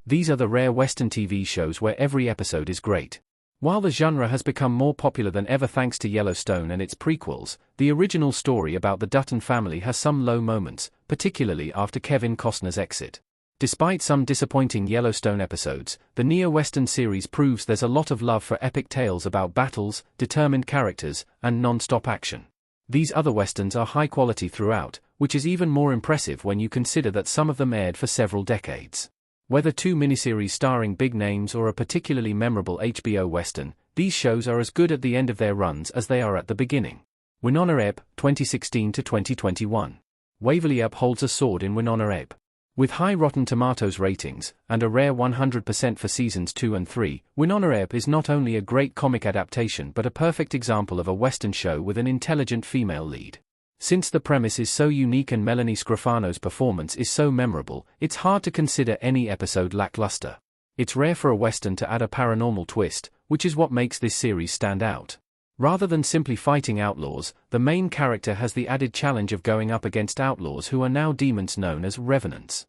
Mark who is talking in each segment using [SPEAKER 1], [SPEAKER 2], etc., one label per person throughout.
[SPEAKER 1] These are the rare Western TV shows where every episode is great. While the genre has become more popular than ever thanks to Yellowstone and its prequels, the original story about the Dutton family has some low moments, particularly after Kevin Costner's exit. Despite some disappointing Yellowstone episodes, the neo-Western series proves there's a lot of love for epic tales about battles, determined characters, and non-stop action. These other Westerns are high quality throughout, which is even more impressive when you consider that some of them aired for several decades. Whether two miniseries starring big names or a particularly memorable HBO Western, these shows are as good at the end of their runs as they are at the beginning. Winona Earp, 2016 to 2021. Waverly Up holds a sword in Winona Earp. With high Rotten Tomatoes ratings, and a rare 100% for seasons 2 and 3, Winona Earp is not only a great comic adaptation but a perfect example of a Western show with an intelligent female lead. Since the premise is so unique and Melanie Scrofano's performance is so memorable, it's hard to consider any episode lackluster. It's rare for a Western to add a paranormal twist, which is what makes this series stand out. Rather than simply fighting outlaws, the main character has the added challenge of going up against outlaws who are now demons known as revenants.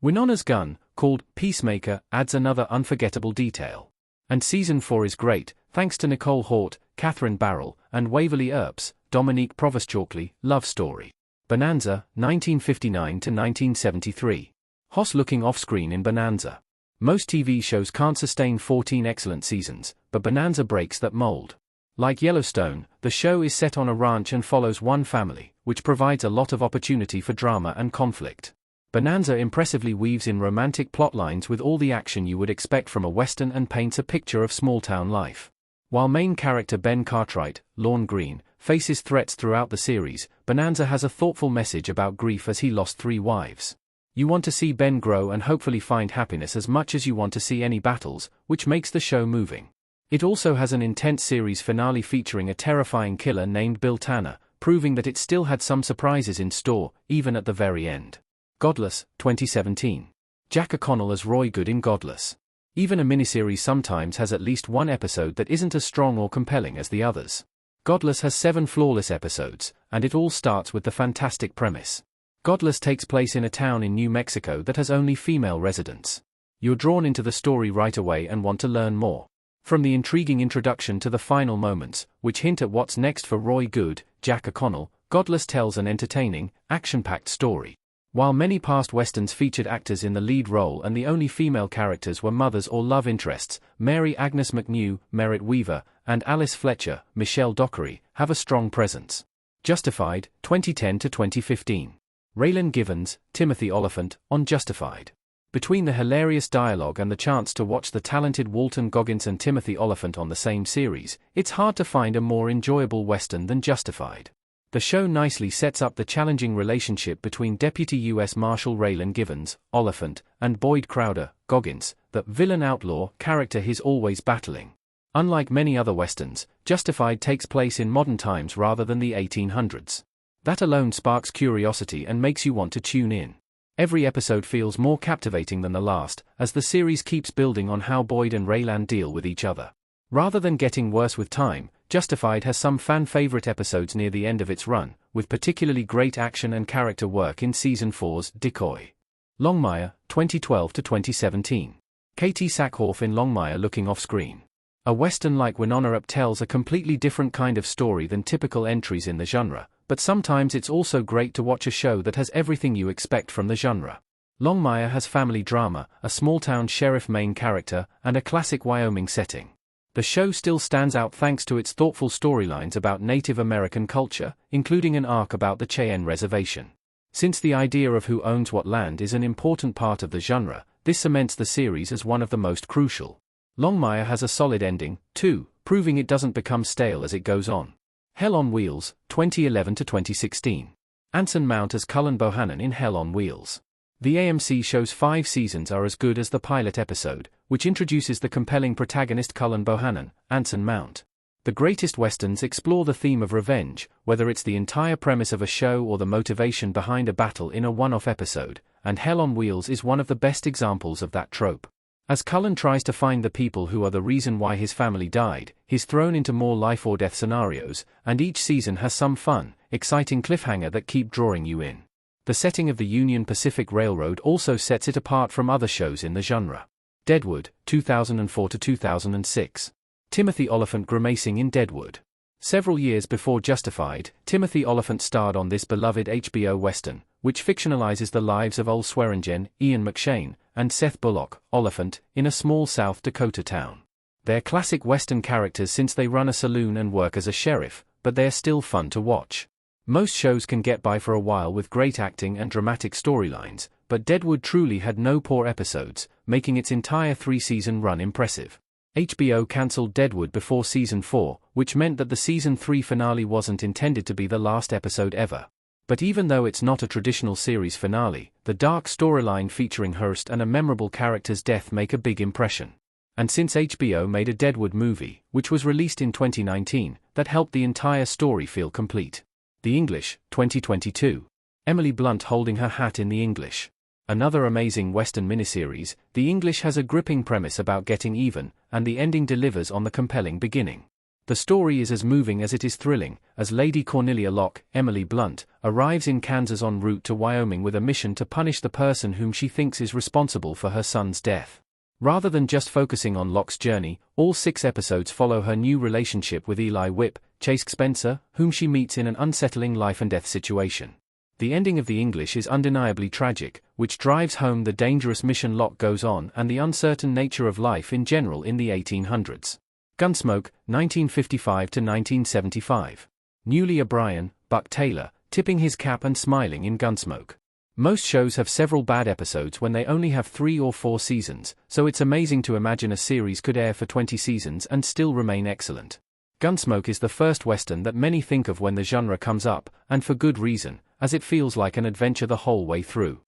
[SPEAKER 1] Winona's gun, called Peacemaker, adds another unforgettable detail. And season 4 is great, thanks to Nicole Hort, Catherine Barrell, and Waverly Earp's Dominique Provost-Chalkley love story. Bonanza, 1959 to 1973. Hoss looking off-screen in Bonanza. Most TV shows can't sustain 14 excellent seasons, but Bonanza breaks that mold. Like Yellowstone, the show is set on a ranch and follows one family, which provides a lot of opportunity for drama and conflict. Bonanza impressively weaves in romantic plotlines with all the action you would expect from a Western and paints a picture of small-town life. While main character Ben Cartwright, Lorne Greene, faces threats throughout the series, Bonanza has a thoughtful message about grief as he lost 3 wives. You want to see Ben grow and hopefully find happiness as much as you want to see any battles, which makes the show moving. It also has an intense series finale featuring a terrifying killer named Bill Tanner, proving that it still had some surprises in store, even at the very end. Godless, 2017. Jack O'Connell as Roy Good in Godless. Even a miniseries sometimes has at least one episode that isn't as strong or compelling as the others. Godless has 7 flawless episodes, and it all starts with the fantastic premise. Godless takes place in a town in New Mexico that has only female residents. You're drawn into the story right away and want to learn more. From the intriguing introduction to the final moments, which hint at what's next for Roy Good, Jack O'Connell, Godless tells an entertaining, action-packed story. While many past Westerns featured actors in the lead role and the only female characters were mothers or love interests, Mary Agnes McNew, Merritt Weaver, and Alice Fletcher, Michelle Dockery, have a strong presence. Justified, 2010 to 2015. Raylan Givens, Timothy Oliphant, on Justified. Between the hilarious dialogue and the chance to watch the talented Walton Goggins and Timothy Oliphant on the same series, it's hard to find a more enjoyable Western than Justified. The show nicely sets up the challenging relationship between Deputy U.S. Marshal Raylan Givens, Oliphant, and Boyd Crowder, Goggins, the villain-outlaw character he's always battling. Unlike many other Westerns, Justified takes place in modern times rather than the 1800s. That alone sparks curiosity and makes you want to tune in. Every episode feels more captivating than the last, as the series keeps building on how Boyd and Raylan deal with each other. Rather than getting worse with time, Justified has some fan-favorite episodes near the end of its run, with particularly great action and character work in Season 4's Decoy. Longmire, 2012 to 2017. Katie Sackhoff in Longmire looking off-screen. A Western like Winona Earp tells a completely different kind of story than typical entries in the genre, but sometimes it's also great to watch a show that has everything you expect from the genre. Longmire has family drama, a small-town sheriff main character, and a classic Wyoming setting. The show still stands out thanks to its thoughtful storylines about Native American culture, including an arc about the Cheyenne Reservation. Since the idea of who owns what land is an important part of the genre, this cements the series as one of the most crucial. Longmire has a solid ending, too, proving it doesn't become stale as it goes on. Hell on Wheels, 2011 to 2016. Anson Mount as Cullen Bohannon in Hell on Wheels. The AMC show's 5 seasons are as good as the pilot episode, which introduces the compelling protagonist Cullen Bohannon, Anson Mount. The greatest Westerns explore the theme of revenge, whether it's the entire premise of a show or the motivation behind a battle in a one-off episode, and Hell on Wheels is one of the best examples of that trope. As Cullen tries to find the people who are the reason why his family died, he's thrown into more life-or-death scenarios, and each season has some fun, exciting cliffhanger that keep drawing you in. The setting of the Union Pacific Railroad also sets it apart from other shows in the genre. Deadwood, 2004 to 2006. Timothy Olyphant grimacing in Deadwood. Several years before Justified, Timothy Olyphant starred on this beloved HBO Western, which fictionalizes the lives of Ol Swearingen, Ian McShane, and Seth Bullock, Olyphant, in a small South Dakota town. They're classic Western characters since they run a saloon and work as a sheriff, but they're still fun to watch. Most shows can get by for a while with great acting and dramatic storylines, but Deadwood truly had no poor episodes, making its entire 3-season run impressive. HBO cancelled Deadwood before Season 4, which meant that the Season 3 finale wasn't intended to be the last episode ever. But even though it's not a traditional series finale, the dark storyline featuring Hearst and a memorable character's death make a big impression. And since HBO made a Deadwood movie, which was released in 2019, that helped the entire story feel complete. The English, 2022. Emily Blunt holding her hat in The English. Another amazing Western miniseries, The English has a gripping premise about getting even, and the ending delivers on the compelling beginning. The story is as moving as it is thrilling, as Lady Cornelia Locke, Emily Blunt, arrives in Kansas en route to Wyoming with a mission to punish the person whom she thinks is responsible for her son's death. Rather than just focusing on Locke's journey, all 6 episodes follow her new relationship with Eli Whip, Chase Spencer, whom she meets in an unsettling life-and-death situation. The ending of The English is undeniably tragic, which drives home the dangerous mission Locke goes on and the uncertain nature of life in general in the 1800s. Gunsmoke, 1955 to 1975. Newly O'Brien, Buck Taylor, tipping his cap and smiling in Gunsmoke. Most shows have several bad episodes when they only have 3 or 4 seasons, so it's amazing to imagine a series could air for 20 seasons and still remain excellent. Gunsmoke is the first Western that many think of when the genre comes up, and for good reason, as it feels like an adventure the whole way through.